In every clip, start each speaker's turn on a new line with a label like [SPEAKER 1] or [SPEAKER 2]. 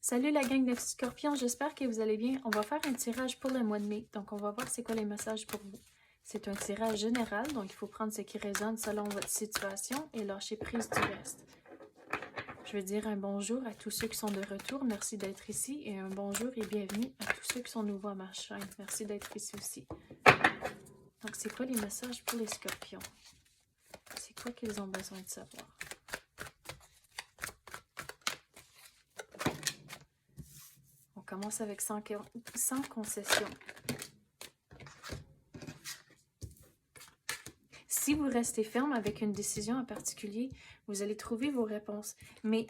[SPEAKER 1] Salut la gang de Scorpions, j'espère que vous allez bien. On va faire un tirage pour le mois de mai, donc on va voir c'est quoi les messages pour vous. C'est un tirage général, donc il faut prendre ce qui résonne selon votre situation et lâcher prise du reste. Je veux dire un bonjour à tous ceux qui sont de retour, merci d'être ici, et un bonjour et bienvenue à tous ceux qui sont nouveaux à ma chaîne, merci d'être ici aussi. Donc c'est quoi les messages pour les Scorpions? C'est quoi qu'ils ont besoin de savoir? On commence avec sans concession. Si vous restez ferme avec une décision en particulier, vous allez trouver vos réponses. Mais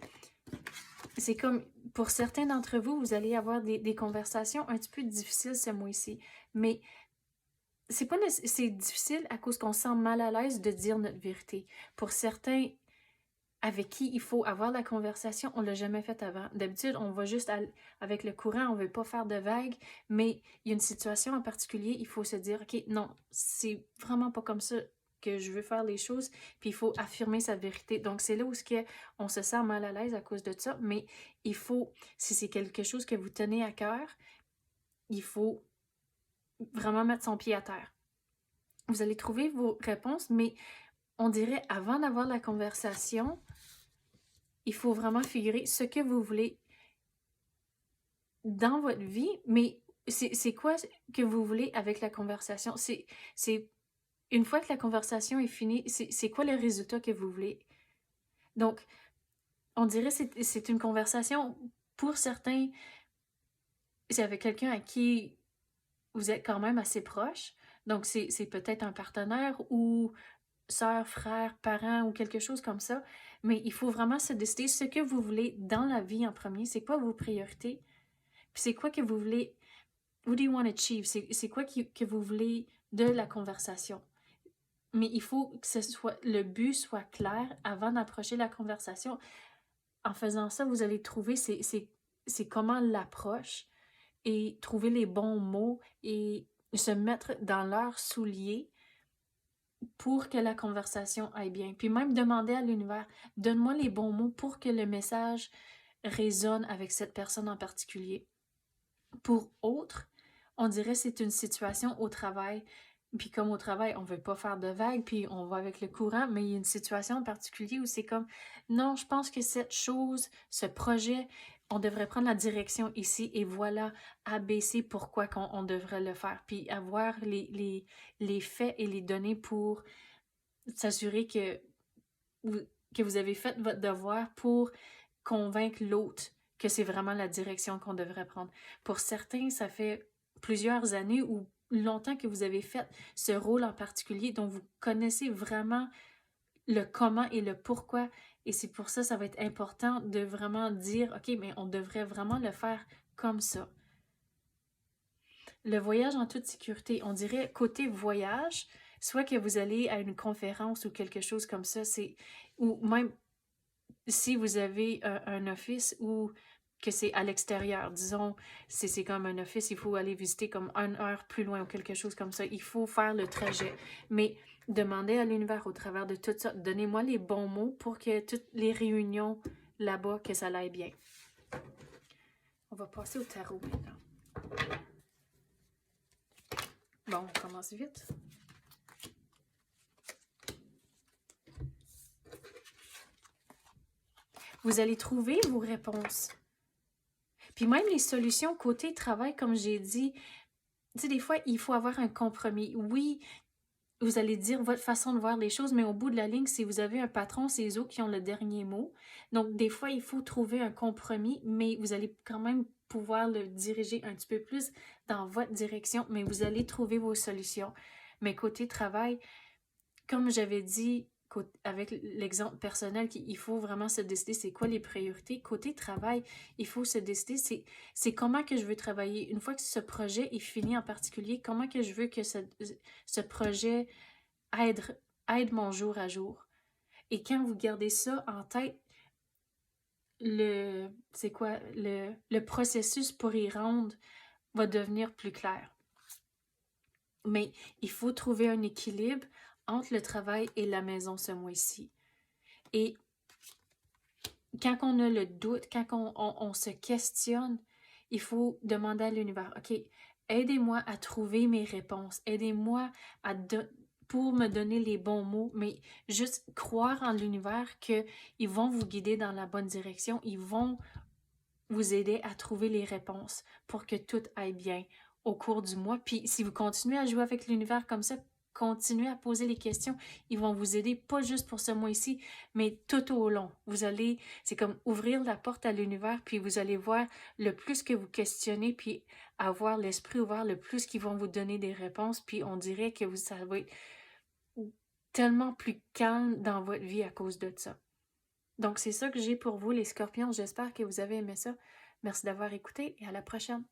[SPEAKER 1] c'est comme, pour certains d'entre vous, vous allez avoir des conversations un petit peu difficiles ce mois-ci. Mais c'est difficile à cause qu'on se sent mal à l'aise de dire notre vérité. Pour certains avec qui il faut avoir la conversation, on ne l'a jamais fait avant. D'habitude, on va juste avec le courant, on ne veut pas faire de vagues, mais il y a une situation en particulier, il faut se dire, OK, non, c'est vraiment pas comme ça que je veux faire les choses, puis il faut affirmer sa vérité. Donc, c'est là où on se sent mal à l'aise à cause de ça, mais il faut, si c'est quelque chose que vous tenez à cœur, il faut vraiment mettre son pied à terre. Vous allez trouver vos réponses, mais on dirait, avant d'avoir la conversation, il faut vraiment figurer ce que vous voulez dans votre vie, mais c'est quoi que vous voulez avec la conversation? C'est une fois que la conversation est finie, c'est quoi le résultat que vous voulez? Donc, on dirait que c'est une conversation, pour certains, c'est avec quelqu'un à qui vous êtes quand même assez proche. Donc, c'est peut-être un partenaire ou sœur, frère, parent ou quelque chose comme ça. Mais il faut vraiment se décider ce que vous voulez dans la vie en premier. C'est quoi vos priorités? Puis c'est quoi que vous voulez, what do you want to achieve? C'est quoi que vous voulez de la conversation? Mais il faut que le but soit clair avant d'approcher la conversation. En faisant ça, vous allez trouver c'est comment l'approche et trouver les bons mots et se mettre dans leurs souliers pour que la conversation aille bien. Puis même demander à l'univers, donne-moi les bons mots pour que le message résonne avec cette personne en particulier. Pour autres, on dirait que c'est une situation au travail. Puis comme au travail, on ne veut pas faire de vagues, puis on va avec le courant, mais il y a une situation en particulier où c'est comme, non, je pense que cette chose, ce projet, on devrait prendre la direction ici et voilà, ABC, pourquoi on devrait le faire. Puis avoir les faits et les données pour s'assurer que vous avez fait votre devoir pour convaincre l'autre que c'est vraiment la direction qu'on devrait prendre. Pour certains, ça fait plusieurs années ou longtemps que vous avez fait ce rôle en particulier dont vous connaissez vraiment le comment et le pourquoi. Et c'est pour ça, ça va être important de vraiment dire, OK, mais on devrait vraiment le faire comme ça. Le voyage en toute sécurité, on dirait côté voyage, soit que vous allez à une conférence ou quelque chose comme ça, ou même si vous avez un office ou que c'est à l'extérieur, disons, c'est comme un office, il faut aller visiter comme 1 heure plus loin ou quelque chose comme ça, il faut faire le trajet. Mais demandez à l'univers au travers de tout ça, donnez-moi les bons mots pour que toutes les réunions là-bas, que ça aille bien. On va passer au tarot maintenant. Bon, on commence vite. Vous allez trouver vos réponses. Puis même les solutions côté travail, comme j'ai dit, tu sais, des fois, il faut avoir un compromis. Oui, vous allez dire votre façon de voir les choses, mais au bout de la ligne, si vous avez un patron, c'est eux qui ont le dernier mot. Donc, des fois, il faut trouver un compromis, mais vous allez quand même pouvoir le diriger un petit peu plus dans votre direction, mais vous allez trouver vos solutions. Mais côté travail, comme j'avais dit, avec l'exemple personnel, il faut vraiment se décider c'est quoi les priorités. Côté travail, il faut se décider c'est comment que je veux travailler. Une fois que ce projet est fini en particulier, comment que je veux que ce projet aide mon jour à jour. Et quand vous gardez ça en tête, le processus pour y rendre va devenir plus clair. Mais il faut trouver un équilibre entre le travail et la maison ce mois-ci. Et quand on a le doute, quand on se questionne, il faut demander à l'univers, OK, aidez-moi à trouver mes réponses, aidez-moi pour me donner les bons mots, mais juste croire en l'univers qu'ils vont vous guider dans la bonne direction, ils vont vous aider à trouver les réponses pour que tout aille bien au cours du mois. Puis si vous continuez à jouer avec l'univers comme ça, continuez à poser les questions, ils vont vous aider pas juste pour ce mois-ci, mais tout au long. C'est comme ouvrir la porte à l'univers, puis vous allez voir le plus que vous questionnez, puis avoir l'esprit ouvert, le plus qu'ils vont vous donner des réponses, puis on dirait que ça va être tellement plus calme dans votre vie à cause de ça. Donc, c'est ça que j'ai pour vous, les scorpions. J'espère que vous avez aimé ça. Merci d'avoir écouté et à la prochaine.